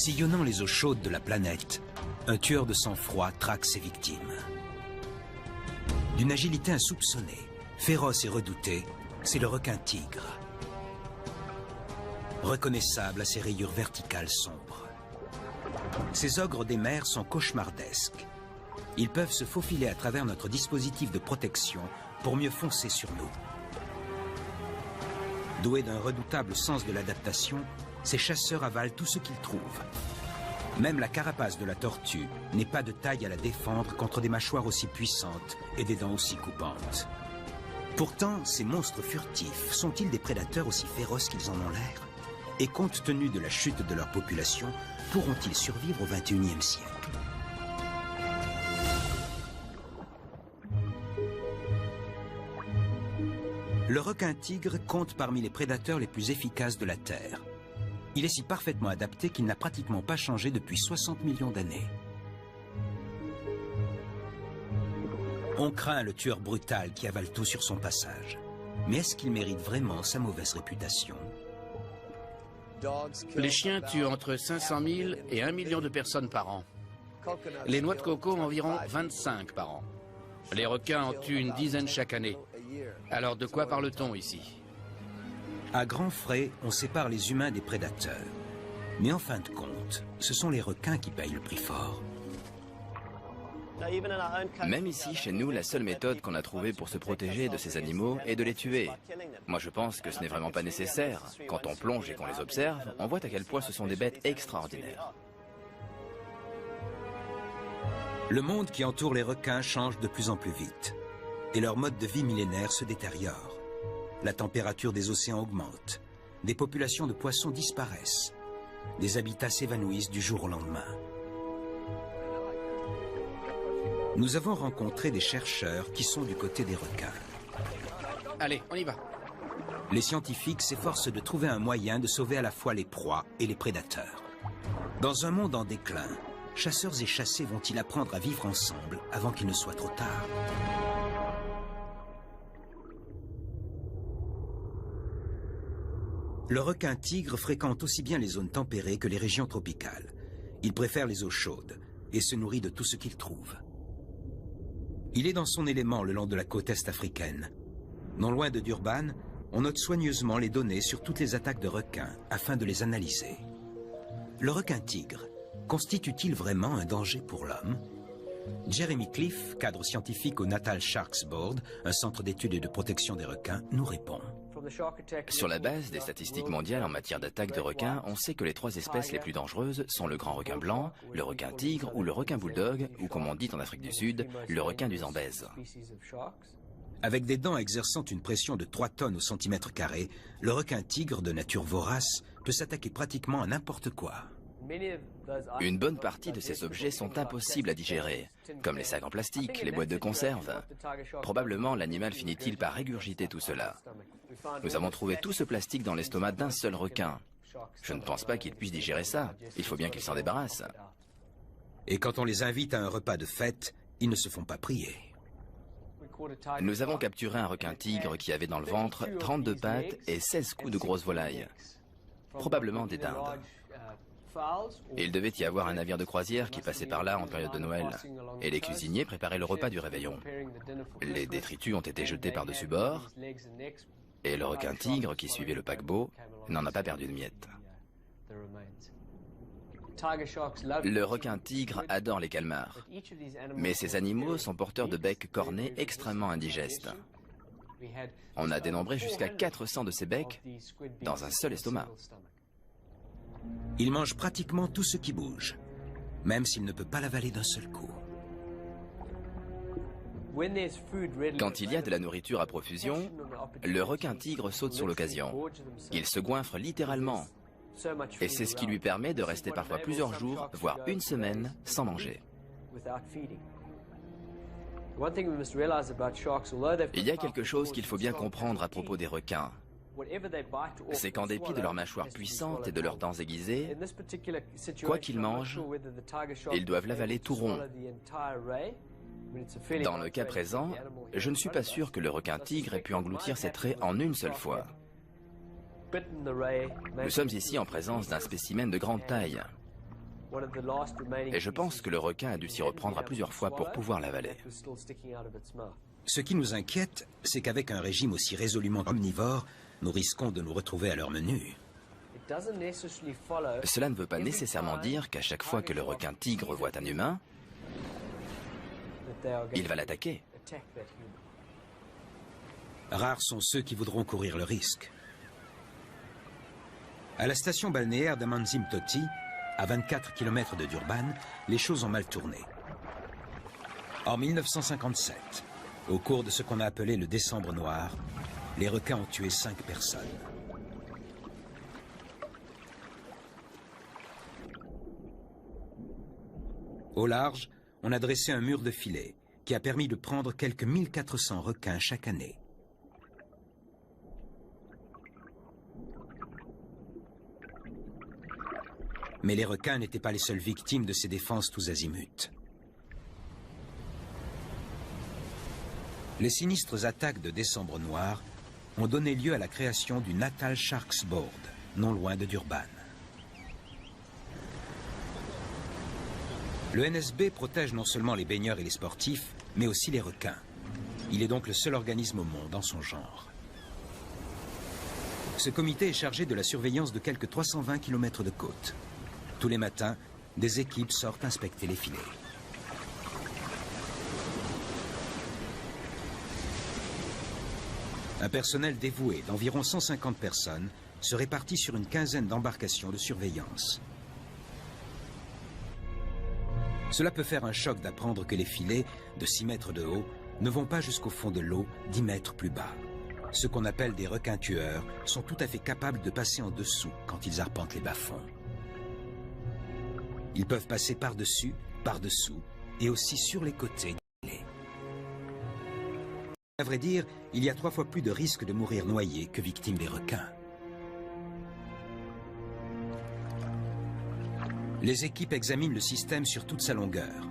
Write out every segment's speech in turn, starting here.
Sillonnant les eaux chaudes de la planète, un tueur de sang-froid traque ses victimes. D'une agilité insoupçonnée, féroce et redouté, c'est le requin-tigre. Reconnaissable à ses rayures verticales sombres. Ces ogres des mers sont cauchemardesques. Ils peuvent se faufiler à travers notre dispositif de protection pour mieux foncer sur nous. Doués d'un redoutable sens de l'adaptation, ces chasseurs avalent tout ce qu'ils trouvent. Même la carapace de la tortue n'est pas de taille à la défendre contre des mâchoires aussi puissantes et des dents aussi coupantes. Pourtant, ces monstres furtifs sont-ils des prédateurs aussi féroces qu'ils en ont l'air? Et compte tenu de la chute de leur population, pourront-ils survivre au XXIe siècle? Le requin-tigre compte parmi les prédateurs les plus efficaces de la Terre. Il est si parfaitement adapté qu'il n'a pratiquement pas changé depuis 60 millions d'années. On craint le tueur brutal qui avale tout sur son passage. Mais est-ce qu'il mérite vraiment sa mauvaise réputation? Les chiens tuent entre 500 000 et 1 million de personnes par an. Les noix de coco environ 25 par an. Les requins en tuent une dizaine chaque année. Alors de quoi parle-t-on ici? À grands frais, on sépare les humains des prédateurs. Mais en fin de compte, ce sont les requins qui payent le prix fort. Même ici, chez nous, la seule méthode qu'on a trouvée pour se protéger de ces animaux est de les tuer. Moi, je pense que ce n'est vraiment pas nécessaire. Quand on plonge et qu'on les observe, on voit à quel point ce sont des bêtes extraordinaires. Le monde qui entoure les requins change de plus en plus vite. Et leur mode de vie millénaire se détériore. La température des océans augmente. Des populations de poissons disparaissent. Des habitats s'évanouissent du jour au lendemain. Nous avons rencontré des chercheurs qui sont du côté des requins. Allez, on y va. Les scientifiques s'efforcent de trouver un moyen de sauver à la fois les proies et les prédateurs. Dans un monde en déclin, chasseurs et chassés vont-ils apprendre à vivre ensemble avant qu'il ne soit trop tard? Le requin-tigre fréquente aussi bien les zones tempérées que les régions tropicales. Il préfère les eaux chaudes et se nourrit de tout ce qu'il trouve. Il est dans son élément le long de la côte est africaine. Non loin de Durban, on note soigneusement les données sur toutes les attaques de requins afin de les analyser. Le requin-tigre constitue-t-il vraiment un danger pour l'homme? Jeremy Cliff, cadre scientifique au Natal Sharks Board, un centre d'études et de protection des requins, nous répond. Sur la base des statistiques mondiales en matière d'attaque de requins, on sait que les 3 espèces les plus dangereuses sont le grand requin blanc, le requin tigre ou le requin bulldog, ou comme on dit en Afrique du Sud, le requin du Zambèze. Avec des dents exerçant une pression de 3 tonnes au centimètre carré, le requin tigre de nature vorace peut s'attaquer pratiquement à n'importe quoi. Une bonne partie de ces objets sont impossibles à digérer, comme les sacs en plastique, les boîtes de conserve. Probablement l'animal finit-il par régurgiter tout cela. Nous avons trouvé tout ce plastique dans l'estomac d'un seul requin. Je ne pense pas qu'il puisse digérer ça. Il faut bien qu'il s'en débarrasse. Et quand on les invite à un repas de fête, ils ne se font pas prier. Nous avons capturé un requin-tigre qui avait dans le ventre 32 pattes et 16 coups de grosses volailles. Probablement des dindes. Il devait y avoir un navire de croisière qui passait par là en période de Noël. Et les cuisiniers préparaient le repas du réveillon. Les détritus ont été jetés par-dessus bord. Et le requin-tigre qui suivait le paquebot n'en a pas perdu de miettes. Le requin-tigre adore les calmars. Mais ces animaux sont porteurs de becs cornés extrêmement indigestes. On a dénombré jusqu'à 400 de ces becs dans un seul estomac. Il mange pratiquement tout ce qui bouge, même s'il ne peut pas l'avaler d'un seul coup. Quand il y a de la nourriture à profusion, le requin-tigre saute sur l'occasion. Il se goinfre littéralement. Et c'est ce qui lui permet de rester parfois plusieurs jours, voire une semaine, sans manger. Il y a quelque chose qu'il faut bien comprendre à propos des requins. C'est qu'en dépit de leur mâchoire puissante et de leurs dents aiguisées, quoi qu'ils mangent, ils doivent l'avaler tout rond. Dans le cas présent, je ne suis pas sûr que le requin-tigre ait pu engloutir ses traits en une seule fois. Nous sommes ici en présence d'un spécimen de grande taille. Et je pense que le requin a dû s'y reprendre à plusieurs fois pour pouvoir l'avaler. Ce qui nous inquiète, c'est qu'avec un régime aussi résolument omnivore, nous risquons de nous retrouver à leur menu. Cela ne veut pas nécessairement dire qu'à chaque fois que le requin-tigre voit un humain, il va l'attaquer. Rares sont ceux qui voudront courir le risque. À la station balnéaire d'Amanzim Toti, à 24 km de Durban, les choses ont mal tourné. En 1957, au cours de ce qu'on a appelé le Décembre noir, les requins ont tué 5 personnes. Au large, on a dressé un mur de filets qui a permis de prendre quelques 1400 requins chaque année. Mais les requins n'étaient pas les seules victimes de ces défenses tous azimuts. Les sinistres attaques de Décembre noir ont donné lieu à la création du Natal Sharks Board, non loin de Durban. Le NSB protège non seulement les baigneurs et les sportifs, mais aussi les requins. Il est donc le seul organisme au monde en son genre. Ce comité est chargé de la surveillance de quelques 320 km de côte. Tous les matins, des équipes sortent inspecter les filets. Un personnel dévoué d'environ 150 personnes se répartit sur une quinzaine d'embarcations de surveillance. Cela peut faire un choc d'apprendre que les filets, de 6 mètres de haut, ne vont pas jusqu'au fond de l'eau, 10 mètres plus bas. Ceux qu'on appelle des requins tueurs sont tout à fait capables de passer en dessous quand ils arpentent les bas-fonds. Ils peuvent passer par-dessus, par-dessous et aussi sur les côtés des filets. À vrai dire, il y a 3 fois plus de risques de mourir noyé que victime des requins. Les équipes examinent le système sur toute sa longueur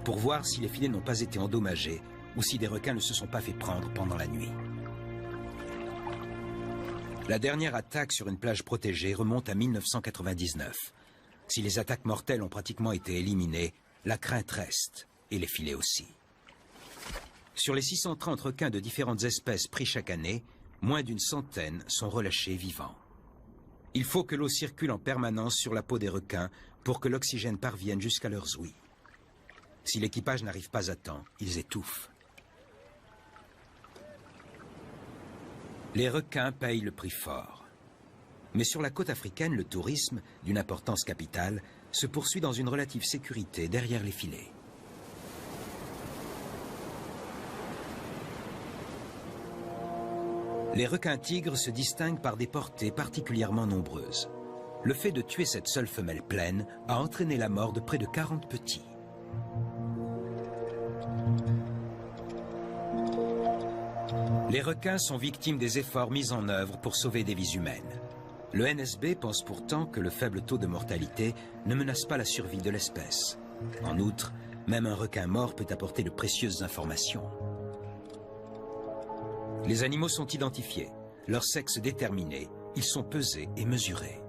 pour voir si les filets n'ont pas été endommagés ou si des requins ne se sont pas fait prendre pendant la nuit. La dernière attaque sur une plage protégée remonte à 1999. Si les attaques mortelles ont pratiquement été éliminées, la crainte reste, et les filets aussi. Sur les 630 requins de différentes espèces pris chaque année, moins d'une centaine sont relâchés vivants. Il faut que l'eau circule en permanence sur la peau des requins pour que l'oxygène parvienne jusqu'à leurs ouïes. Si l'équipage n'arrive pas à temps, ils étouffent. Les requins payent le prix fort. Mais sur la côte africaine, le tourisme, d'une importance capitale, se poursuit dans une relative sécurité derrière les filets. Les requins-tigres se distinguent par des portées particulièrement nombreuses. Le fait de tuer cette seule femelle pleine a entraîné la mort de près de 40 petits. Les requins sont victimes des efforts mis en œuvre pour sauver des vies humaines. Le NSB pense pourtant que le faible taux de mortalité ne menace pas la survie de l'espèce. En outre, même un requin mort peut apporter de précieuses informations. Les animaux sont identifiés, leur sexe déterminé, ils sont pesés et mesurés.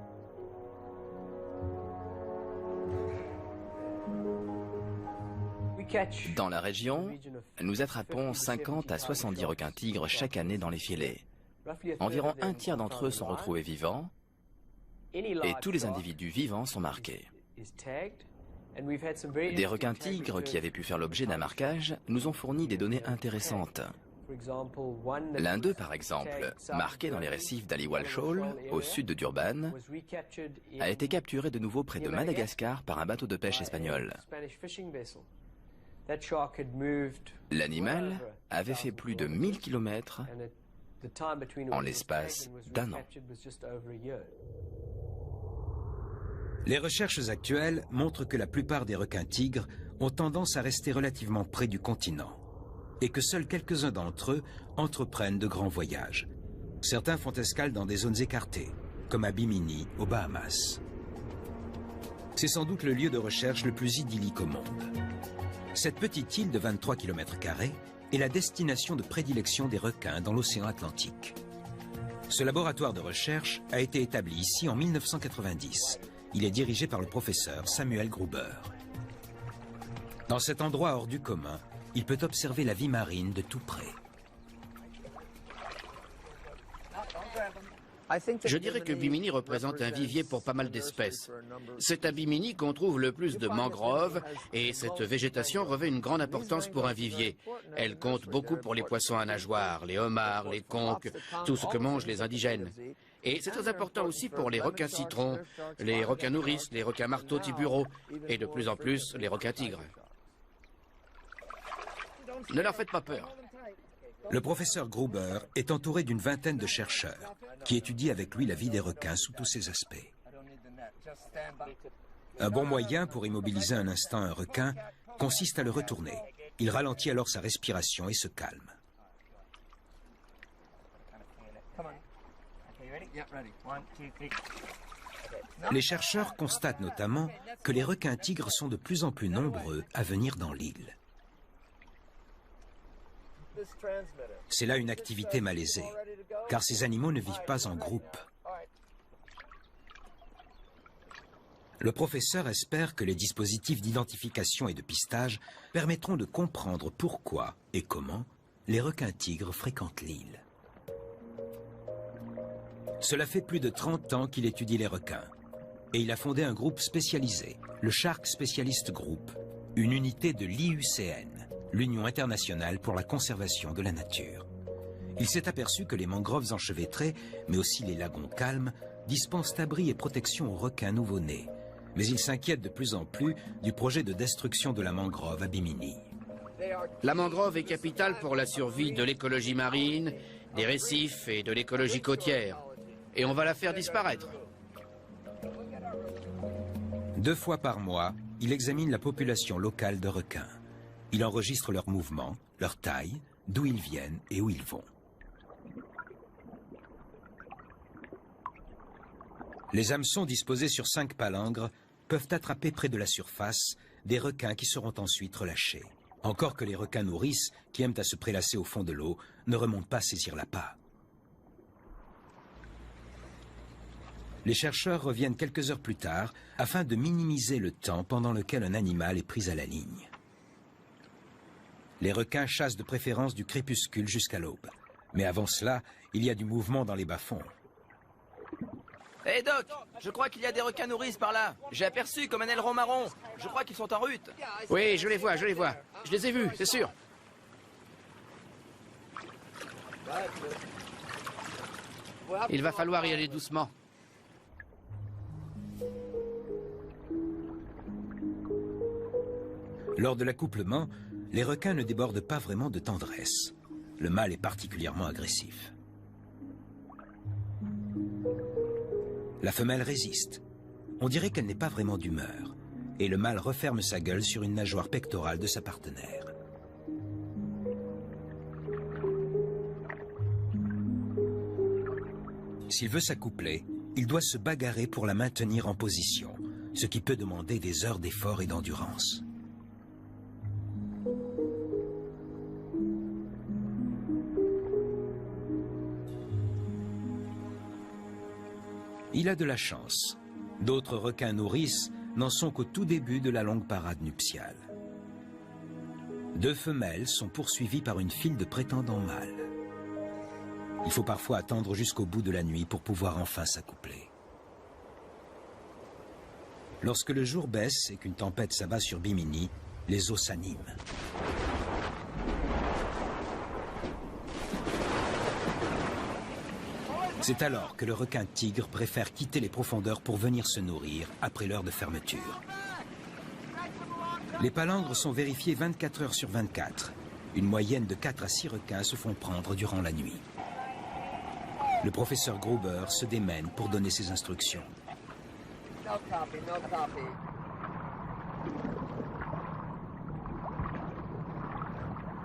Dans la région, nous attrapons 50 à 70 requins-tigres chaque année dans les filets. Environ un tiers d'entre eux sont retrouvés vivants et tous les individus vivants sont marqués. Des requins-tigres qui avaient pu faire l'objet d'un marquage nous ont fourni des données intéressantes. L'un d'eux, par exemple, marqué dans les récifs d'Aliwal Shoal, au sud de Durban, a été capturé de nouveau près de Madagascar par un bateau de pêche espagnol. L'animal avait fait plus de 1000 km en l'espace d'un an. Les recherches actuelles montrent que la plupart des requins-tigres ont tendance à rester relativement près du continent et que seuls quelques-uns d'entre eux entreprennent de grands voyages. Certains font escale dans des zones écartées, comme à Bimini, aux Bahamas. C'est sans doute le lieu de recherche le plus idyllique au monde. Cette petite île de 23 km² est la destination de prédilection des requins dans l'océan Atlantique. Ce laboratoire de recherche a été établi ici en 1990 Il est dirigé par le professeur Samuel Gruber. Dans cet endroit hors du commun, il peut observer la vie marine de tout près. Je dirais que Bimini représente un vivier pour pas mal d'espèces. C'est à Bimini qu'on trouve le plus de mangroves et cette végétation revêt une grande importance pour un vivier. Elle compte beaucoup pour les poissons à nageoires, les homards, les conques, tout ce que mangent les indigènes. Et c'est très important aussi pour les requins citrons, les requins nourrices, les requins marteaux tibureaux et de plus en plus les requins tigres. Ne leur faites pas peur. Le professeur Gruber est entouré d'une vingtaine de chercheurs qui étudient avec lui la vie des requins sous tous ses aspects. Un bon moyen pour immobiliser un instant un requin consiste à le retourner. Il ralentit alors sa respiration et se calme. Les chercheurs constatent notamment que les requins tigres sont de plus en plus nombreux à venir dans l'île. C'est là une activité malaisée, car ces animaux ne vivent pas en groupe. Le professeur espère que les dispositifs d'identification et de pistage permettront de comprendre pourquoi et comment les requins tigres fréquentent l'île. Cela fait plus de 30 ans qu'il étudie les requins, et il a fondé un groupe spécialisé, le Shark Specialist Group, une unité de l'IUCN, l'Union internationale pour la conservation de la nature. Il s'est aperçu que les mangroves enchevêtrées, mais aussi les lagons calmes, dispensent abri et protection aux requins nouveau-nés. Mais il s'inquiète de plus en plus du projet de destruction de la mangrove à Bimini. La mangrove est capitale pour la survie de l'écologie marine, des récifs et de l'écologie côtière. Et on va la faire disparaître. 2 fois par mois, il examine la population locale de requins. Il enregistre leurs mouvements, leur taille, d'où ils viennent et où ils vont. Les hameçons disposés sur 5 palangres peuvent attraper près de la surface des requins qui seront ensuite relâchés. Encore que les requins nourrices, qui aiment à se prélasser au fond de l'eau, ne remontent pas saisir l'appât. Les chercheurs reviennent quelques heures plus tard afin de minimiser le temps pendant lequel un animal est pris à la ligne. Les requins chassent de préférence du crépuscule jusqu'à l'aube. Mais avant cela, il y a du mouvement dans les bas-fonds. Hé Doc, je crois qu'il y a des requins nourrices par là. J'ai aperçu comme un aileron marron. Je crois qu'ils sont en route. Oui, je les vois, je les vois. Je les ai vus, c'est sûr. Il va falloir y aller doucement. Lors de l'accouplement, les requins ne débordent pas vraiment de tendresse. Le mâle est particulièrement agressif. La femelle résiste. On dirait qu'elle n'est pas vraiment d'humeur. Et le mâle referme sa gueule sur une nageoire pectorale de sa partenaire. S'il veut s'accoupler, il doit se bagarrer pour la maintenir en position, ce qui peut demander des heures d'effort et d'endurance. Il a de la chance. D'autres requins nourrices n'en sont qu'au tout début de la longue parade nuptiale. 2 femelles sont poursuivies par une file de prétendants mâles. Il faut parfois attendre jusqu'au bout de la nuit pour pouvoir enfin s'accoupler. Lorsque le jour baisse et qu'une tempête s'abat sur Bimini, les eaux s'animent. C'est alors que le requin tigre préfère quitter les profondeurs pour venir se nourrir après l'heure de fermeture. Les palangres sont vérifiés 24 heures sur 24. Une moyenne de 4 à 6 requins se font prendre durant la nuit. Le professeur Gruber se démène pour donner ses instructions.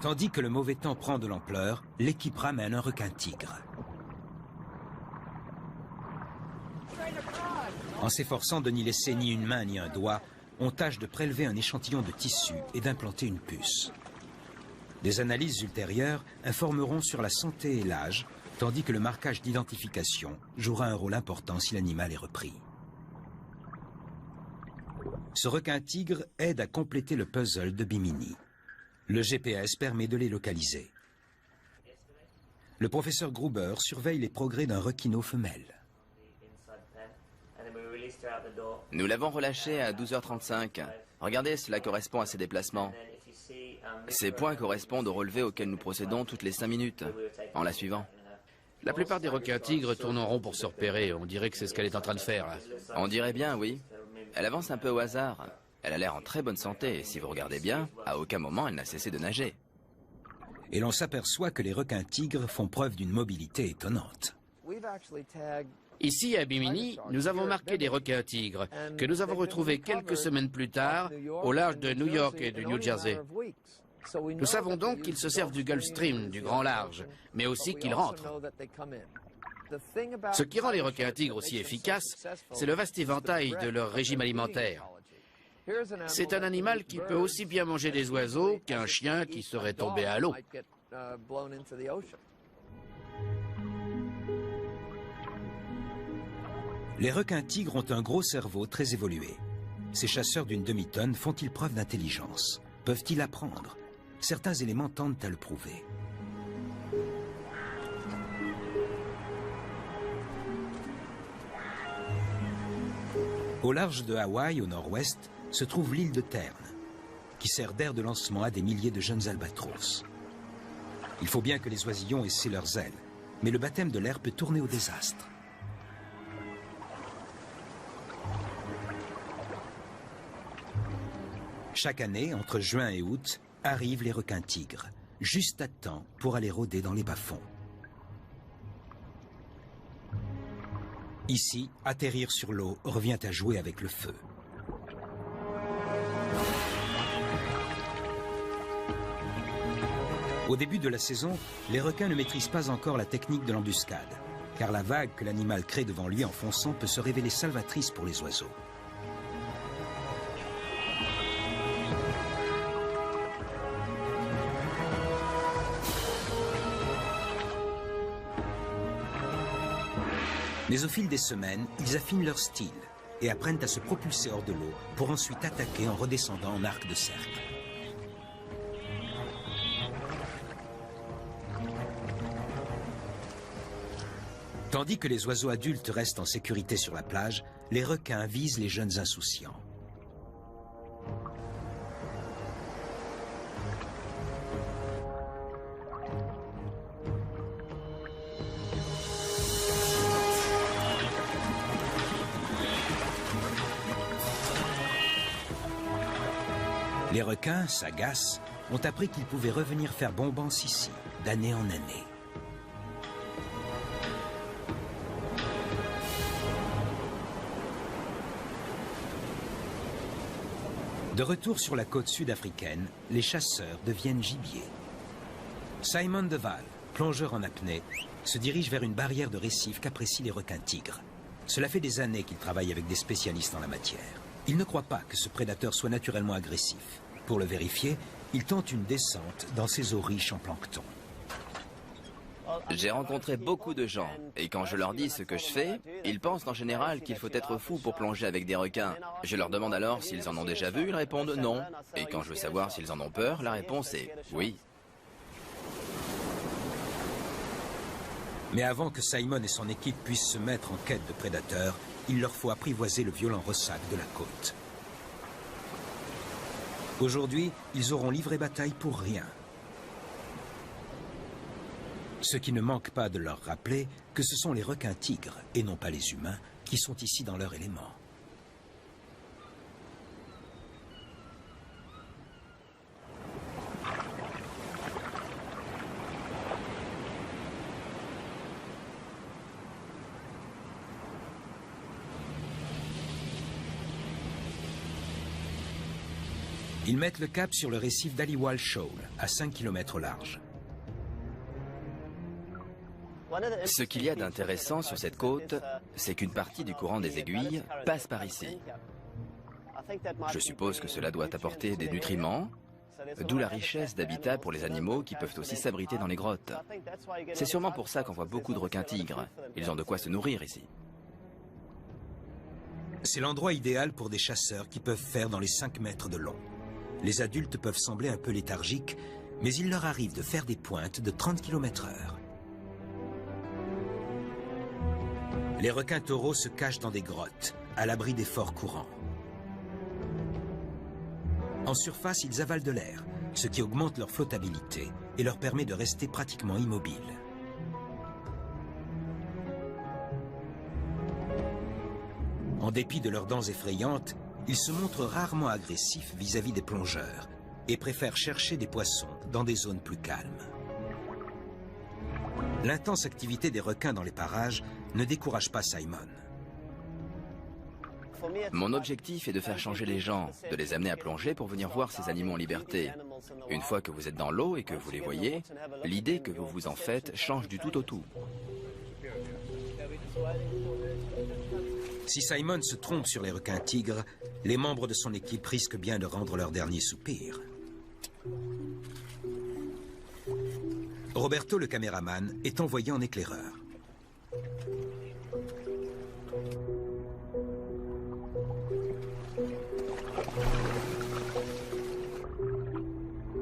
Tandis que le mauvais temps prend de l'ampleur, l'équipe ramène un requin tigre. En s'efforçant de n'y laisser ni une main ni un doigt, on tâche de prélever un échantillon de tissu et d'implanter une puce. Des analyses ultérieures informeront sur la santé et l'âge, tandis que le marquage d'identification jouera un rôle important si l'animal est repris. Ce requin-tigre aide à compléter le puzzle de Bimini. Le GPS permet de les localiser. Le professeur Gruber surveille les progrès d'un requino femelle. Nous l'avons relâché à 12h35. Regardez, cela correspond à ses déplacements. Ces points correspondent aux relevés auxquels nous procédons toutes les 5 minutes, en la suivant. La plupart des requins-tigres tournent en rond pour se repérer. On dirait que c'est ce qu'elle est en train de faire. On dirait bien, oui. Elle avance un peu au hasard. Elle a l'air en très bonne santé, et si vous regardez bien, à aucun moment elle n'a cessé de nager. Et l'on s'aperçoit que les requins-tigres font preuve d'une mobilité étonnante. Ici, à Bimini, nous avons marqué des requins-tigres que nous avons retrouvés quelques semaines plus tard au large de New York et du New Jersey. Nous savons donc qu'ils se servent du Gulf Stream, du grand large, mais aussi qu'ils rentrent. Ce qui rend les requins-tigres aussi efficaces, c'est le vaste éventail de leur régime alimentaire. C'est un animal qui peut aussi bien manger des oiseaux qu'un chien qui serait tombé à l'eau. Les requins-tigres ont un gros cerveau très évolué. Ces chasseurs d'une demi-tonne font-ils preuve d'intelligence? Peuvent-ils apprendre? Certains éléments tentent à le prouver. Au large de Hawaï, au nord-ouest, se trouve l'île de Tern, qui sert d'aire de lancement à des milliers de jeunes albatros. Il faut bien que les oisillons essaient leurs ailes, mais le baptême de l'air peut tourner au désastre. Chaque année, entre juin et août, arrivent les requins-tigres, juste à temps pour aller rôder dans les bas-fonds. Ici, atterrir sur l'eau revient à jouer avec le feu. Au début de la saison, les requins ne maîtrisent pas encore la technique de l'embuscade, car la vague que l'animal crée devant lui en fonçant peut se révéler salvatrice pour les oiseaux. Mais au fil des semaines, ils affinent leur style et apprennent à se propulser hors de l'eau pour ensuite attaquer en redescendant en arc de cercle. Tandis que les oiseaux adultes restent en sécurité sur la plage, les requins visent les jeunes insouciants. Les requins, sagaces, ont appris qu'ils pouvaient revenir faire bombance ici, d'année en année. De retour sur la côte sud-africaine, les chasseurs deviennent gibier. Simon Deval, plongeur en apnée, se dirige vers une barrière de récif qu'apprécient les requins-tigres. Cela fait des années qu'il travaille avec des spécialistes en la matière. Il ne croit pas que ce prédateur soit naturellement agressif. Pour le vérifier, il tente une descente dans ces eaux riches en plancton. J'ai rencontré beaucoup de gens, et quand je leur dis ce que je fais, ils pensent en général qu'il faut être fou pour plonger avec des requins. Je leur demande alors s'ils en ont déjà vu, ils répondent non. Et quand je veux savoir s'ils en ont peur, la réponse est oui. Mais avant que Simon et son équipe puissent se mettre en quête de prédateurs, il leur faut apprivoiser le violent ressac de la côte. Aujourd'hui, ils auront livré bataille pour rien. Ce qui ne manque pas de leur rappeler que ce sont les requins-tigres, et non pas les humains, qui sont ici dans leur élément. Ils mettent le cap sur le récif d'Aliwal Shoal, à 5 km au large. Ce qu'il y a d'intéressant sur cette côte, c'est qu'une partie du courant des aiguilles passe par ici. Je suppose que cela doit apporter des nutriments, d'où la richesse d'habitat pour les animaux qui peuvent aussi s'abriter dans les grottes. C'est sûrement pour ça qu'on voit beaucoup de requins-tigres. Ils ont de quoi se nourrir ici. C'est l'endroit idéal pour des chasseurs qui peuvent faire dans les 5 mètres de long. Les adultes peuvent sembler un peu léthargiques, mais il leur arrive de faire des pointes de 30 km/h. Les requins taureaux se cachent dans des grottes, à l'abri des forts courants. En surface, ils avalent de l'air, ce qui augmente leur flottabilité et leur permet de rester pratiquement immobiles. En dépit de leurs dents effrayantes, ils se montrent rarement agressifs vis-à-vis des plongeurs et préfèrent chercher des poissons dans des zones plus calmes. L'intense activité des requins dans les parages ne décourage pas Simon. Mon objectif est de faire changer les gens, de les amener à plonger pour venir voir ces animaux en liberté. Une fois que vous êtes dans l'eau et que vous les voyez, l'idée que vous vous en faites change du tout au tout. Si Simon se trompe sur les requins tigres, les membres de son équipe risquent bien de rendre leur dernier soupir. Roberto, le caméraman, est envoyé en éclaireur.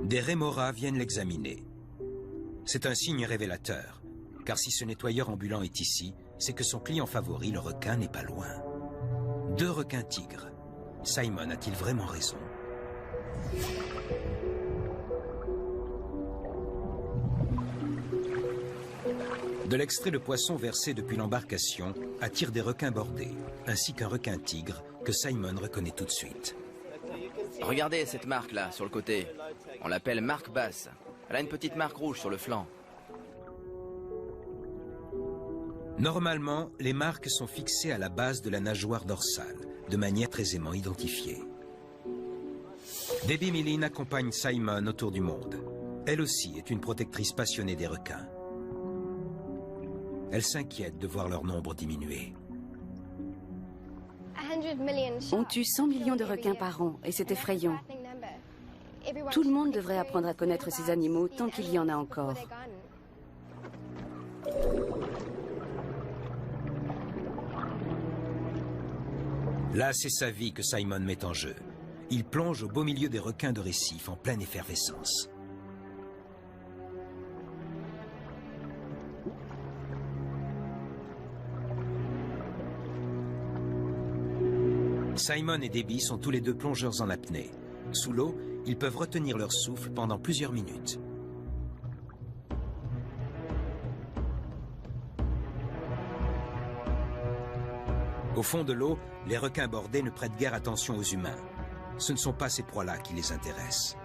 Des rémoras viennent l'examiner. C'est un signe révélateur, car si ce nettoyeur ambulant est ici, c'est que son client favori, le requin, n'est pas loin. 2 requins tigres. Simon a-t-il vraiment raison? De l'extrait de poisson versé depuis l'embarcation attire des requins bordés, ainsi qu'un requin tigre que Simon reconnaît tout de suite. Regardez cette marque-là, sur le côté. On l'appelle marque basse. Elle a une petite marque rouge sur le flanc. Normalement, les marques sont fixées à la base de la nageoire dorsale, de manière très aisément identifiée. Debbie Millin accompagne Simon autour du monde. Elle aussi est une protectrice passionnée des requins. Elle s'inquiète de voir leur nombre diminuer. On tue 100 millions de requins par an et c'est effrayant. Tout le monde devrait apprendre à connaître ces animaux tant qu'il y en a encore. Là, c'est sa vie que Simon met en jeu. Il plonge au beau milieu des requins de récif en pleine effervescence. Simon et Debbie sont tous les deux plongeurs en apnée. Sous l'eau, ils peuvent retenir leur souffle pendant plusieurs minutes. Au fond de l'eau, les requins bordés ne prêtent guère attention aux humains. Ce ne sont pas ces proies-là qui les intéressent.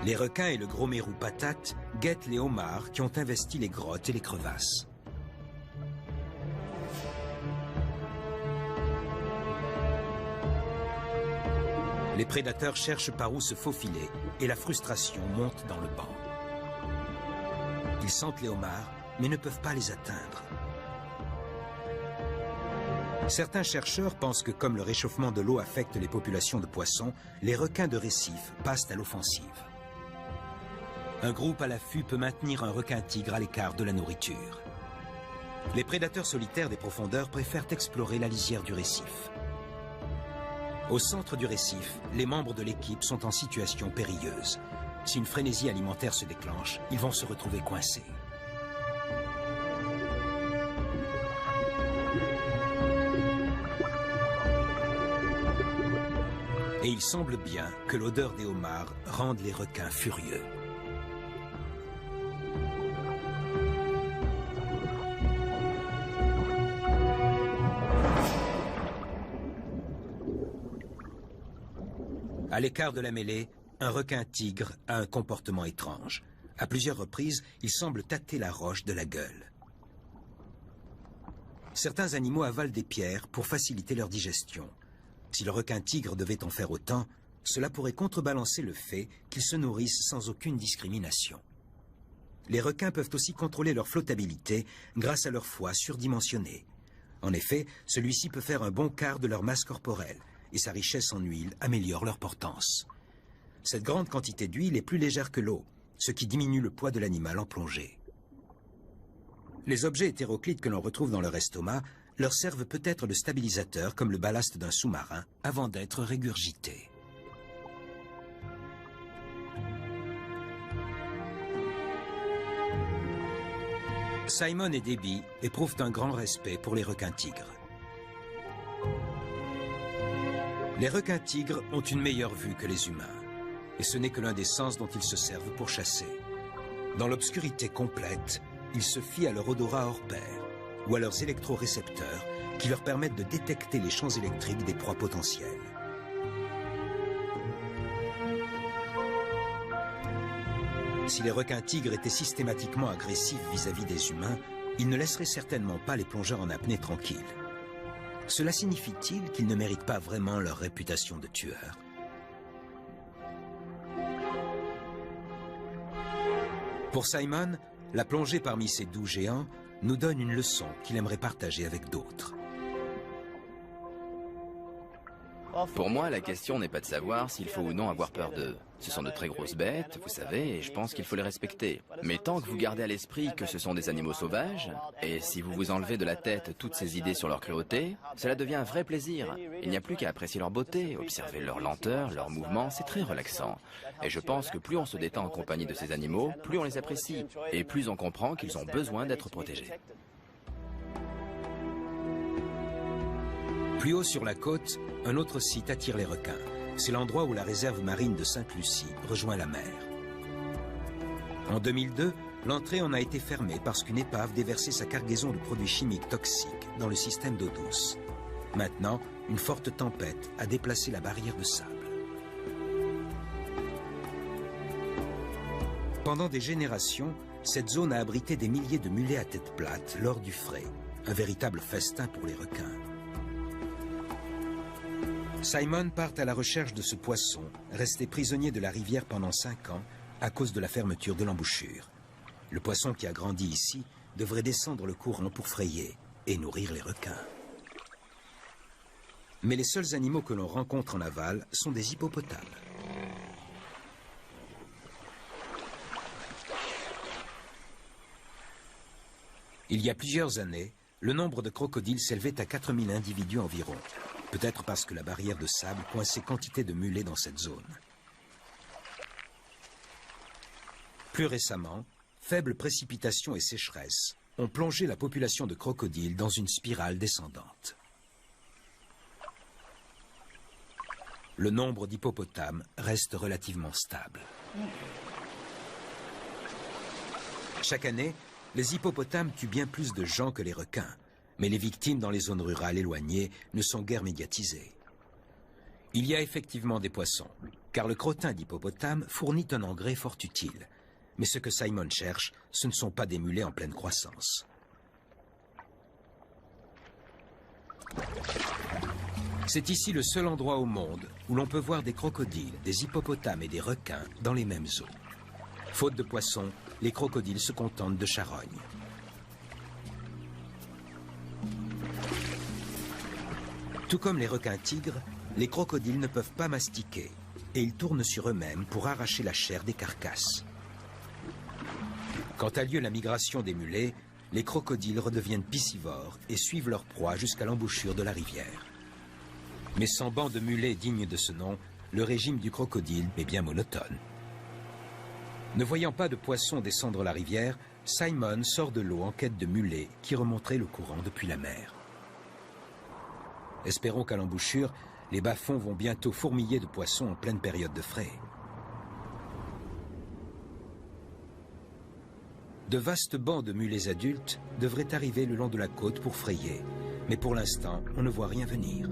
Les requins et le gros mérou patate guettent les homards qui ont investi les grottes et les crevasses. Les prédateurs cherchent par où se faufiler et la frustration monte dans le banc. Ils sentent les homards, mais ne peuvent pas les atteindre. Certains chercheurs pensent que comme le réchauffement de l'eau affecte les populations de poissons, les requins de récif passent à l'offensive. Un groupe à l'affût peut maintenir un requin tigre à l'écart de la nourriture. Les prédateurs solitaires des profondeurs préfèrent explorer la lisière du récif. Au centre du récif, les membres de l'équipe sont en situation périlleuse. Si une frénésie alimentaire se déclenche, ils vont se retrouver coincés. Et il semble bien que l'odeur des homards rende les requins furieux. À l'écart de la mêlée, un requin tigre a un comportement étrange. À plusieurs reprises, il semble tâter la roche de la gueule. Certains animaux avalent des pierres pour faciliter leur digestion. Si le requin tigre devait en faire autant, cela pourrait contrebalancer le fait qu'ils se nourrissent sans aucune discrimination. Les requins peuvent aussi contrôler leur flottabilité grâce à leur foie surdimensionné. En effet, celui-ci peut faire un bon quart de leur masse corporelle, et sa richesse en huile améliore leur portance. Cette grande quantité d'huile est plus légère que l'eau, ce qui diminue le poids de l'animal en plongée. Les objets hétéroclites que l'on retrouve dans leur estomac leur servent peut-être de stabilisateur comme le ballast d'un sous-marin avant d'être régurgités. Simon et Debbie éprouvent un grand respect pour les requins-tigres. Les requins-tigres ont une meilleure vue que les humains, et ce n'est que l'un des sens dont ils se servent pour chasser. Dans l'obscurité complète, ils se fient à leur odorat hors pair, ou à leurs électrorécepteurs qui leur permettent de détecter les champs électriques des proies potentielles. Si les requins-tigres étaient systématiquement agressifs vis-à-vis des humains, ils ne laisseraient certainement pas les plongeurs en apnée tranquilles. Cela signifie-t-il qu'ils ne méritent pas vraiment leur réputation de tueurs? Pour Simon, la plongée parmi ces doux géants nous donne une leçon qu'il aimerait partager avec d'autres. Pour moi, la question n'est pas de savoir s'il faut ou non avoir peur d'eux. Ce sont de très grosses bêtes, vous savez, et je pense qu'il faut les respecter. Mais tant que vous gardez à l'esprit que ce sont des animaux sauvages, et si vous vous enlevez de la tête toutes ces idées sur leur cruauté, cela devient un vrai plaisir. Il n'y a plus qu'à apprécier leur beauté, observer leur lenteur, leurs mouvements, c'est très relaxant. Et je pense que plus on se détend en compagnie de ces animaux, plus on les apprécie, et plus on comprend qu'ils ont besoin d'être protégés. Plus haut sur la côte, un autre site attire les requins. C'est l'endroit où la réserve marine de Sainte-Lucie rejoint la mer. En 2002, l'entrée en a été fermée parce qu'une épave déversait sa cargaison de produits chimiques toxiques dans le système d'eau douce. Maintenant, une forte tempête a déplacé la barrière de sable. Pendant des générations, cette zone a abrité des milliers de mulets à tête plate lors du frai, un véritable festin pour les requins. Simon part à la recherche de ce poisson, resté prisonnier de la rivière pendant 5 ans à cause de la fermeture de l'embouchure. Le poisson qui a grandi ici devrait descendre le courant pour frayer et nourrir les requins. Mais les seuls animaux que l'on rencontre en aval sont des hippopotames. Il y a plusieurs années, le nombre de crocodiles s'élevait à 4000 individus environ. Peut-être parce que la barrière de sable coinçait quantité de mulets dans cette zone. Plus récemment, faibles précipitations et sécheresse ont plongé la population de crocodiles dans une spirale descendante. Le nombre d'hippopotames reste relativement stable. Chaque année, les hippopotames tuent bien plus de gens que les requins. Mais les victimes dans les zones rurales éloignées ne sont guère médiatisées. Il y a effectivement des poissons, car le crottin d'hippopotame fournit un engrais fort utile. Mais ce que Simon cherche, ce ne sont pas des mulets en pleine croissance. C'est ici le seul endroit au monde où l'on peut voir des crocodiles, des hippopotames et des requins dans les mêmes eaux. Faute de poissons, les crocodiles se contentent de charognes. Tout comme les requins-tigres, les crocodiles ne peuvent pas mastiquer et ils tournent sur eux-mêmes pour arracher la chair des carcasses. Quand a lieu la migration des mulets, les crocodiles redeviennent piscivores et suivent leur proie jusqu'à l'embouchure de la rivière. Mais sans banc de mulets dignes de ce nom, le régime du crocodile est bien monotone. Ne voyant pas de poissons descendre la rivière, Simon sort de l'eau en quête de mulets qui remonteraient le courant depuis la mer. Espérons qu'à l'embouchure, les bas-fonds vont bientôt fourmiller de poissons en pleine période de frai. De vastes bancs de mulets adultes devraient arriver le long de la côte pour frayer, mais pour l'instant, on ne voit rien venir.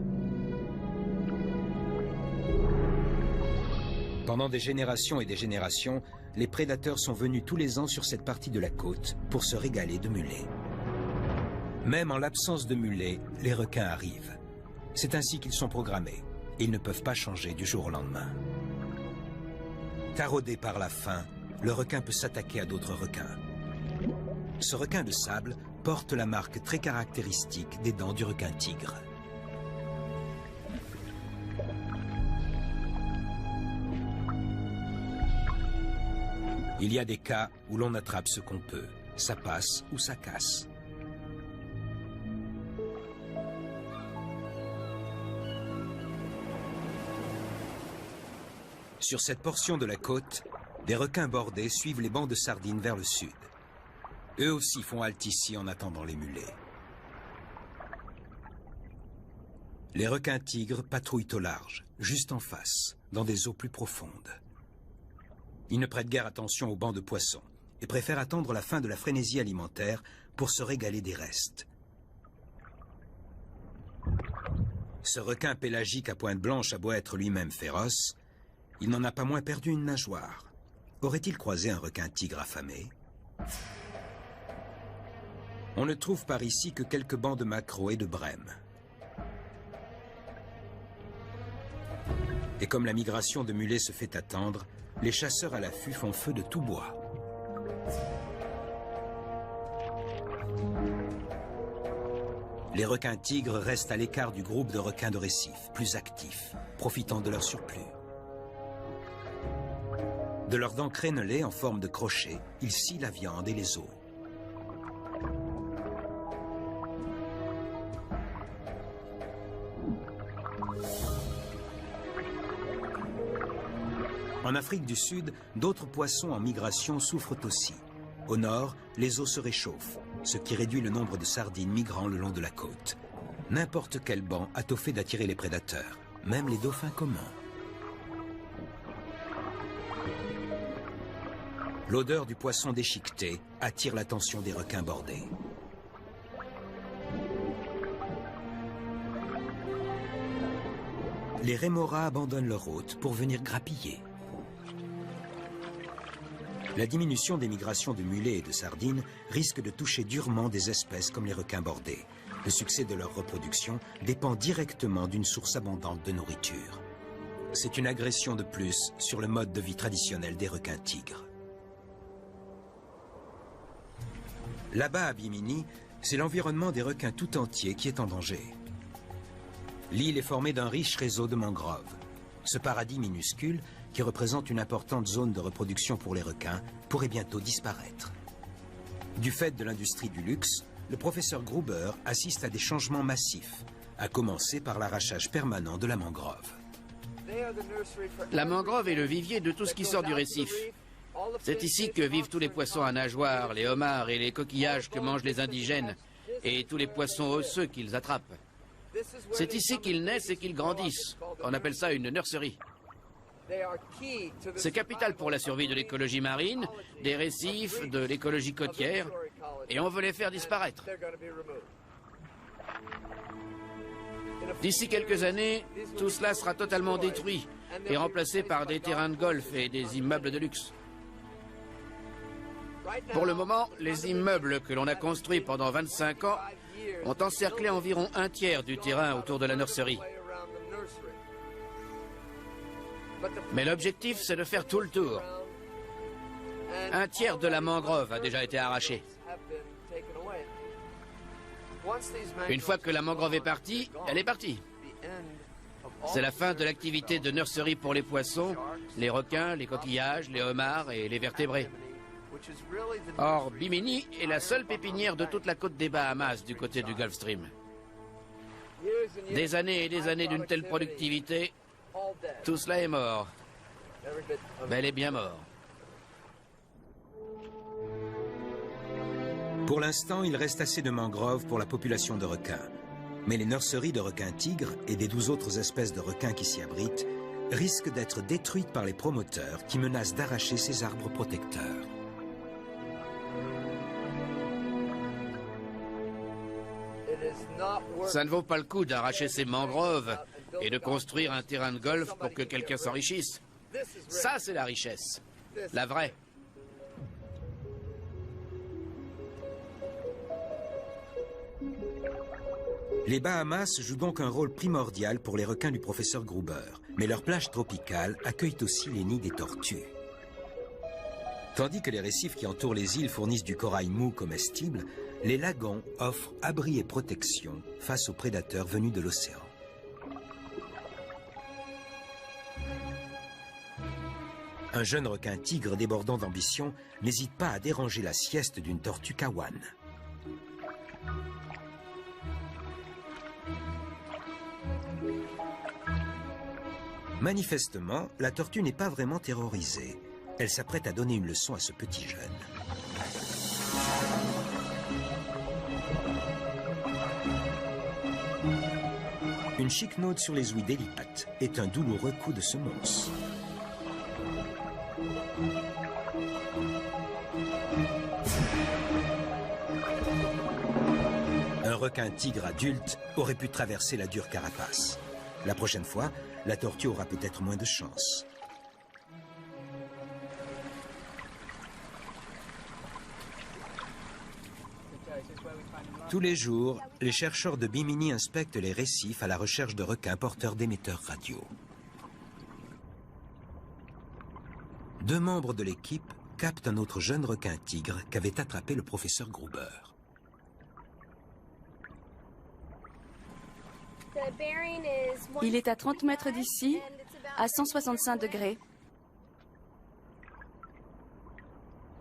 Pendant des générations et des générations, les prédateurs sont venus tous les ans sur cette partie de la côte pour se régaler de mulets. Même en l'absence de mulets, les requins arrivent. C'est ainsi qu'ils sont programmés. Ils ne peuvent pas changer du jour au lendemain. Taraudé par la faim, le requin peut s'attaquer à d'autres requins. Ce requin de sable porte la marque très caractéristique des dents du requin-tigre. Il y a des cas où l'on attrape ce qu'on peut, Ça passe ou ça casse. Sur cette portion de la côte, des requins bordés suivent les bancs de sardines vers le sud. Eux aussi font halte ici en attendant les mulets. Les requins tigres patrouillent au large, juste en face, dans des eaux plus profondes. Ils ne prêtent guère attention aux bancs de poissons et préfèrent attendre la fin de la frénésie alimentaire pour se régaler des restes. Ce requin pélagique à pointe blanche a beau être lui-même féroce, il n'en a pas moins perdu une nageoire. Aurait-il croisé un requin tigre affamé? On ne trouve par ici que quelques bancs de maquereaux et de brèmes. Et comme la migration de mulets se fait attendre, les chasseurs à l'affût font feu de tout bois. Les requins tigres restent à l'écart du groupe de requins de récif, plus actifs, profitant de leur surplus. De leurs dents crénelées en forme de crochet, ils scient la viande et les os. En Afrique du Sud, d'autres poissons en migration souffrent aussi. Au nord, les eaux se réchauffent, ce qui réduit le nombre de sardines migrant le long de la côte. N'importe quel banc a au fait d'attirer les prédateurs, même les dauphins communs. L'odeur du poisson déchiqueté attire l'attention des requins bordés. Les rémoras abandonnent leur hôte pour venir grappiller. La diminution des migrations de mulets et de sardines risque de toucher durement des espèces comme les requins bordés. Le succès de leur reproduction dépend directement d'une source abondante de nourriture. C'est une agression de plus sur le mode de vie traditionnel des requins tigres. Là-bas à Bimini, c'est l'environnement des requins tout entier qui est en danger. L'île est formée d'un riche réseau de mangroves. Ce paradis minuscule, qui représente une importante zone de reproduction pour les requins, pourrait bientôt disparaître. Du fait de l'industrie du luxe, le professeur Gruber assiste à des changements massifs, à commencer par l'arrachage permanent de la mangrove. La mangrove est le vivier de tout ce qui sort du récif. C'est ici que vivent tous les poissons à nageoires, les homards et les coquillages que mangent les indigènes, et tous les poissons osseux qu'ils attrapent. C'est ici qu'ils naissent et qu'ils grandissent. On appelle ça une nurserie. C'est capital pour la survie de l'écologie marine, des récifs, de l'écologie côtière, et on veut les faire disparaître. D'ici quelques années, tout cela sera totalement détruit et remplacé par des terrains de golf et des immeubles de luxe. Pour le moment, les immeubles que l'on a construits pendant 25 ans ont encerclé environ un tiers du terrain autour de la nurserie. Mais l'objectif, c'est de faire tout le tour. Un tiers de la mangrove a déjà été arraché. Une fois que la mangrove est partie, elle est partie. C'est la fin de l'activité de nurserie pour les poissons, les requins, les coquillages, les homards et les vertébrés. Or, Bimini est la seule pépinière de toute la côte des Bahamas du côté du Gulf Stream. Des années et des années d'une telle productivité, tout cela est mort. Bel et bien mort. Pour l'instant, il reste assez de mangroves pour la population de requins. Mais les nurseries de requins tigres et des 12 autres espèces de requins qui s'y abritent risquent d'être détruites par les promoteurs qui menacent d'arracher ces arbres protecteurs. Ça ne vaut pas le coup d'arracher ces mangroves et de construire un terrain de golf pour que quelqu'un s'enrichisse. Ça, c'est la richesse. La vraie. Les Bahamas jouent donc un rôle primordial pour les requins du professeur Gruber, mais leurs plages tropicales accueillent aussi les nids des tortues. Tandis que les récifs qui entourent les îles fournissent du corail mou comestible, les lagons offrent abri et protection face aux prédateurs venus de l'océan. Un jeune requin tigre débordant d'ambition n'hésite pas à déranger la sieste d'une tortue kawan. Manifestement, la tortue n'est pas vraiment terrorisée. Elle s'apprête à donner une leçon à ce petit jeune. Une chiquenaude sur les ouïes délicates est un douloureux coup de semonce. Un requin-tigre adulte aurait pu traverser la dure carapace. La prochaine fois, la tortue aura peut-être moins de chance. Tous les jours, les chercheurs de Bimini inspectent les récifs à la recherche de requins porteurs d'émetteurs radio. Deux membres de l'équipe captent un autre jeune requin-tigre qu'avait attrapé le professeur Gruber. Il est à 30 mètres d'ici, à 165 degrés.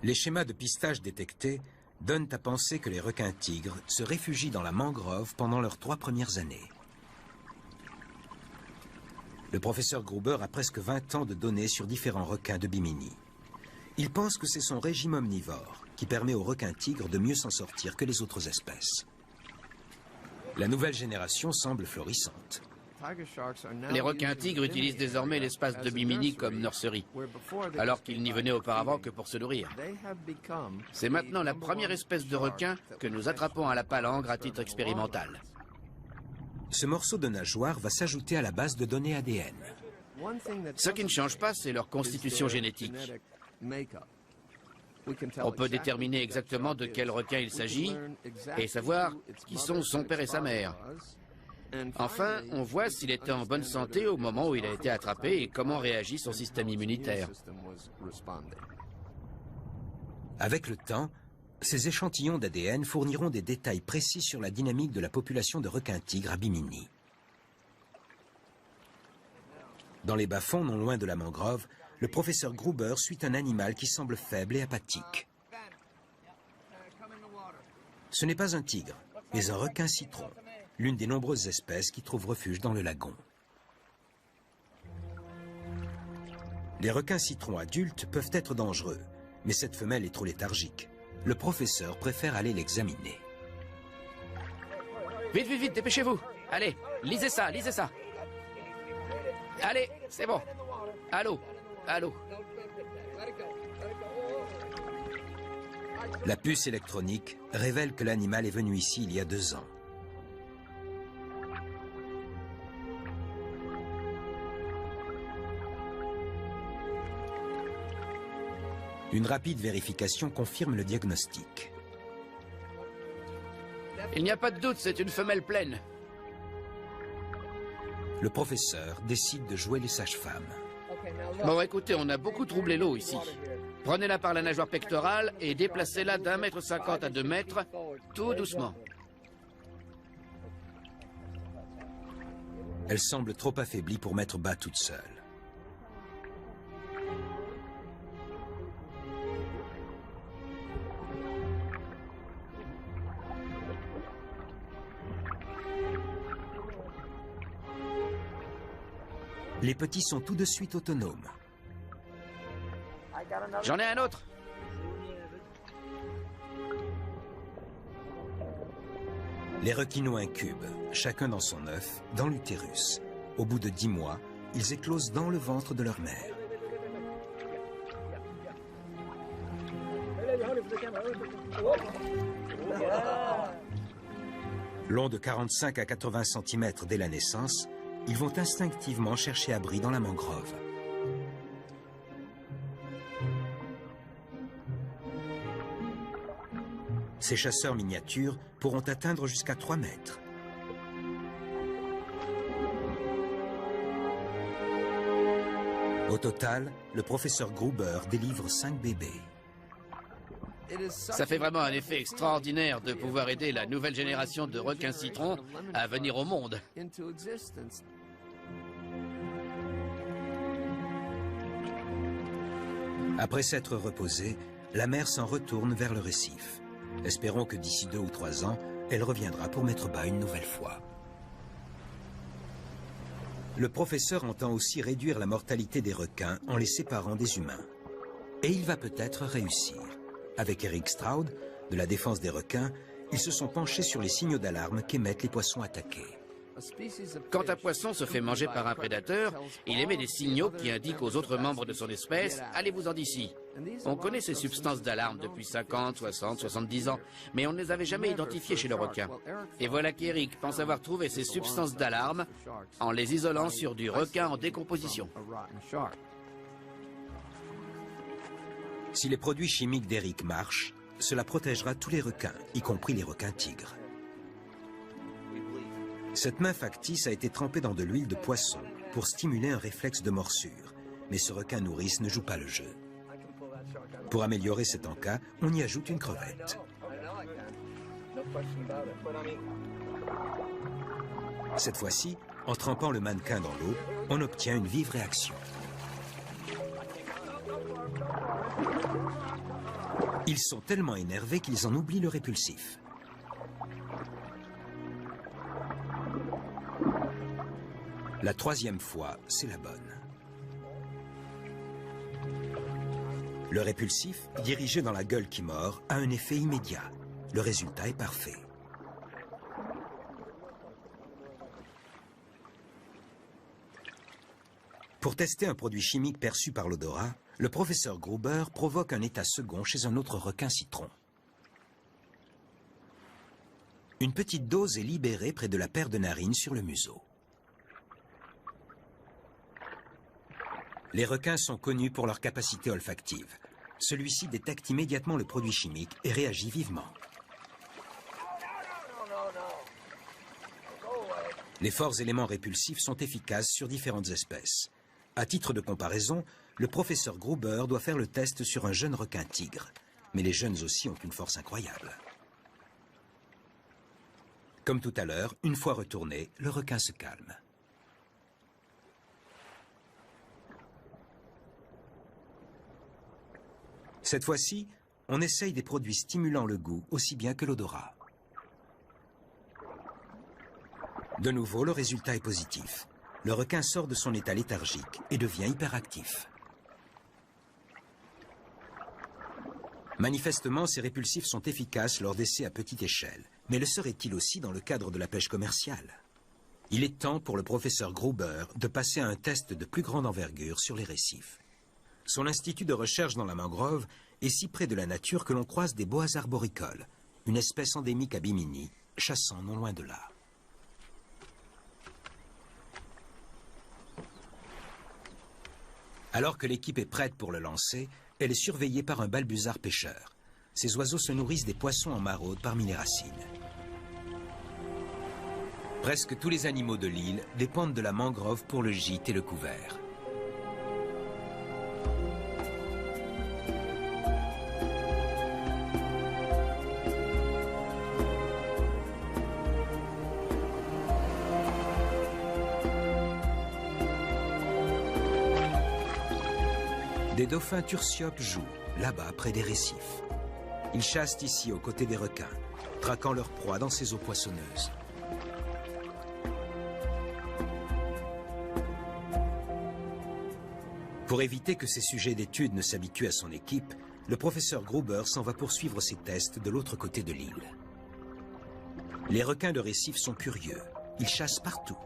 Les schémas de pistage détectés donnent à penser que les requins-tigres se réfugient dans la mangrove pendant leurs 3 premières années. Le professeur Gruber a presque 20 ans de données sur différents requins de Bimini. Il pense que c'est son régime omnivore qui permet aux requins-tigres de mieux s'en sortir que les autres espèces. La nouvelle génération semble florissante. Les requins-tigres utilisent désormais l'espace de Bimini comme nurserie, alors qu'ils n'y venaient auparavant que pour se nourrir. C'est maintenant la première espèce de requin que nous attrapons à la palangre à titre expérimental. Ce morceau de nageoire va s'ajouter à la base de données ADN. Ce qui ne change pas, c'est leur constitution génétique. On peut déterminer exactement de quel requin il s'agit et savoir qui sont son père et sa mère. Enfin, on voit s'il était en bonne santé au moment où il a été attrapé et comment réagit son système immunitaire. Avec le temps, ces échantillons d'ADN fourniront des détails précis sur la dynamique de la population de requins-tigres à Bimini. Dans les bas-fonds, non loin de la mangrove, le professeur Gruber suit un animal qui semble faible et apathique. Ce n'est pas un tigre, mais un requin-citron, l'une des nombreuses espèces qui trouvent refuge dans le lagon. Les requins-citrons adultes peuvent être dangereux, mais cette femelle est trop léthargique. Le professeur préfère aller l'examiner. Vite, vite, vite, dépêchez-vous. Allez, lisez ça, lisez ça. Allez, c'est bon. Allô, allô. La puce électronique révèle que l'animal est venu ici il y a 2 ans. Une rapide vérification confirme le diagnostic. Il n'y a pas de doute, c'est une femelle pleine. Le professeur décide de jouer les sages-femmes. Bon, écoutez, on a beaucoup troublé l'eau ici. Prenez-la par la nageoire pectorale et déplacez-la d'1,50 m à 2 mètres, tout doucement. Elle semble trop affaiblie pour mettre bas toute seule. Les petits sont tout de suite autonomes. J'en ai un autre. Les requinots incubent, chacun dans son œuf, dans l'utérus. Au bout de 10 mois, ils éclosent dans le ventre de leur mère. Longs de 45 à 80 cm dès la naissance, ils vont instinctivement chercher abri dans la mangrove. Ces chasseurs miniatures pourront atteindre jusqu'à 3 mètres. Au total, le professeur Gruber délivre 5 bébés. Ça fait vraiment un effet extraordinaire de pouvoir aider la nouvelle génération de requins-citrons à venir au monde. Après s'être reposée, la mer s'en retourne vers le récif. Espérons que d'ici 2 ou 3 ans, elle reviendra pour mettre bas une nouvelle fois. Le professeur entend aussi réduire la mortalité des requins en les séparant des humains. Et il va peut-être réussir. Avec Eric Stroud, de la défense des requins, ils se sont penchés sur les signaux d'alarme qu'émettent les poissons attaqués. Quand un poisson se fait manger par un prédateur, il émet des signaux qui indiquent aux autres membres de son espèce « allez-vous-en d'ici ». On connaît ces substances d'alarme depuis 50, 60, 70 ans, mais on ne les avait jamais identifiées chez le requin. Et voilà qu'Eric pense avoir trouvé ces substances d'alarme en les isolant sur du requin en décomposition. Si les produits chimiques d'Eric marchent, cela protégera tous les requins, y compris les requins tigres. Cette main factice a été trempée dans de l'huile de poisson pour stimuler un réflexe de morsure, mais ce requin nourrice ne joue pas le jeu. Pour améliorer cet encas, on y ajoute une crevette. Cette fois-ci, en trempant le mannequin dans l'eau, on obtient une vive réaction. Ils sont tellement énervés qu'ils en oublient le répulsif. La 3e fois, c'est la bonne. Le répulsif, dirigé dans la gueule qui mord, a un effet immédiat. Le résultat est parfait. Pour tester un produit chimique perçu par l'odorat, le professeur Gruber provoque un état second chez un autre requin citron. Une petite dose est libérée près de la paire de narines sur le museau. Les requins sont connus pour leur capacité olfactive. Celui-ci détecte immédiatement le produit chimique et réagit vivement. Les forts éléments répulsifs sont efficaces sur différentes espèces. À titre de comparaison, le professeur Gruber doit faire le test sur un jeune requin tigre. Mais les jeunes aussi ont une force incroyable. Comme tout à l'heure, une fois retourné, le requin se calme. Cette fois-ci, on essaye des produits stimulant le goût aussi bien que l'odorat. De nouveau, le résultat est positif. Le requin sort de son état léthargique et devient hyperactif. Manifestement, ces répulsifs sont efficaces lors d'essais à petite échelle. Mais le seraient-ils aussi dans le cadre de la pêche commerciale? Il est temps pour le professeur Gruber de passer à un test de plus grande envergure sur les récifs. Son institut de recherche dans la mangrove est si près de la nature que l'on croise des boas arboricoles, une espèce endémique à Bimini, chassant non loin de là. Alors que l'équipe est prête pour le lancer, elle est surveillée par un balbuzard pêcheur. Ces oiseaux se nourrissent des poissons en maraude parmi les racines. Presque tous les animaux de l'île dépendent de la mangrove pour le gîte et le couvert. Des dauphins turciopes jouent, là-bas, près des récifs. Ils chassent ici aux côtés des requins, traquant leur proie dans ces eaux poissonneuses. Pour éviter que ces sujets d'étude ne s'habituent à son équipe, le professeur Gruber s'en va poursuivre ses tests de l'autre côté de l'île. Les requins de récif sont curieux. Ils chassent partout.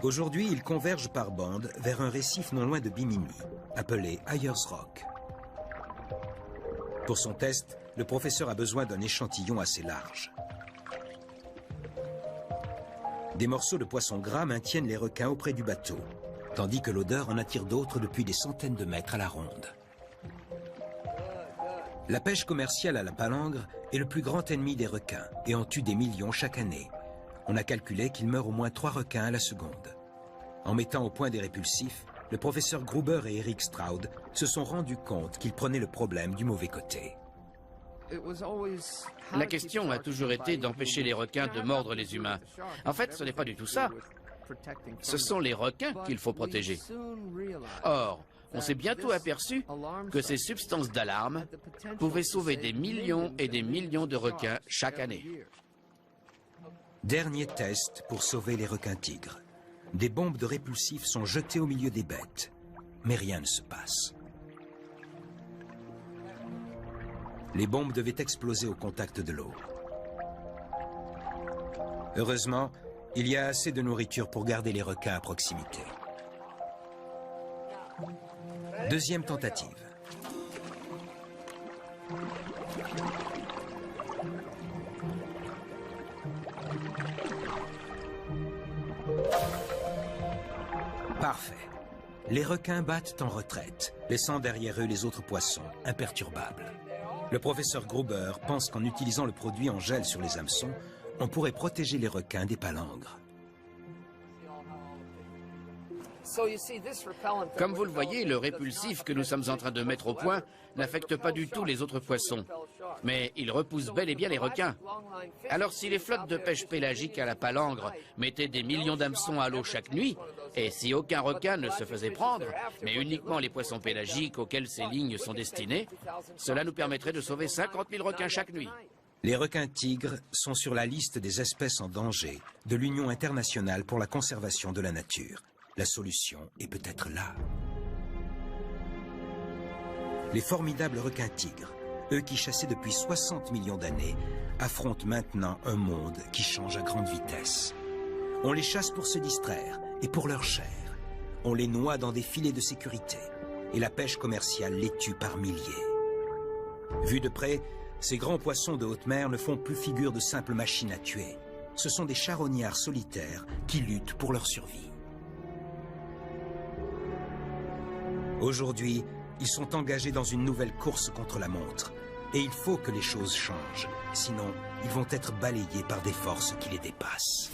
Aujourd'hui, ils convergent par bandes vers un récif non loin de Bimini, appelé Ayers Rock. Pour son test, le professeur a besoin d'un échantillon assez large. Des morceaux de poisson gras maintiennent les requins auprès du bateau, tandis que l'odeur en attire d'autres depuis des centaines de mètres à la ronde. La pêche commerciale à la palangre est le plus grand ennemi des requins et en tue des millions chaque année. On a calculé qu'il meurt au moins 3 requins à la seconde. En mettant au point des répulsifs, le professeur Gruber et Eric Stroud se sont rendus compte qu'ils prenaient le problème du mauvais côté. La question a toujours été d'empêcher les requins de mordre les humains. En fait, ce n'est pas du tout ça. Ce sont les requins qu'il faut protéger. Or, on s'est bientôt aperçu que ces substances d'alarme pouvaient sauver des millions et des millions de requins chaque année. Dernier test pour sauver les requins-tigres. Des bombes de répulsifs sont jetées au milieu des bêtes, mais rien ne se passe. Les bombes devaient exploser au contact de l'eau. Heureusement, il y a assez de nourriture pour garder les requins à proximité. Deuxième tentative. Parfait. Les requins battent en retraite, laissant derrière eux les autres poissons, imperturbables. Le professeur Gruber pense qu'en utilisant le produit en gel sur les hameçons, on pourrait protéger les requins des palangres. Comme vous le voyez, le répulsif que nous sommes en train de mettre au point n'affecte pas du tout les autres poissons. Mais il repousse bel et bien les requins. Alors si les flottes de pêche pélagique à la palangre mettaient des millions d'hameçons à l'eau chaque nuit, et si aucun requin ne se faisait prendre, mais uniquement les poissons pélagiques auxquels ces lignes sont destinées, cela nous permettrait de sauver 50 000 requins chaque nuit. Les requins-tigres sont sur la liste des espèces en danger de l'Union internationale pour la conservation de la nature. La solution est peut-être là. Les formidables requins-tigres, eux qui chassaient depuis 60 millions d'années, affrontent maintenant un monde qui change à grande vitesse. On les chasse pour se distraire et pour leur chair. On les noie dans des filets de sécurité et la pêche commerciale les tue par milliers. Vus de près, ces grands poissons de haute mer ne font plus figure de simples machines à tuer. Ce sont des charognards solitaires qui luttent pour leur survie. Aujourd'hui, ils sont engagés dans une nouvelle course contre la montre. Et il faut que les choses changent. Sinon, ils vont être balayés par des forces qui les dépassent.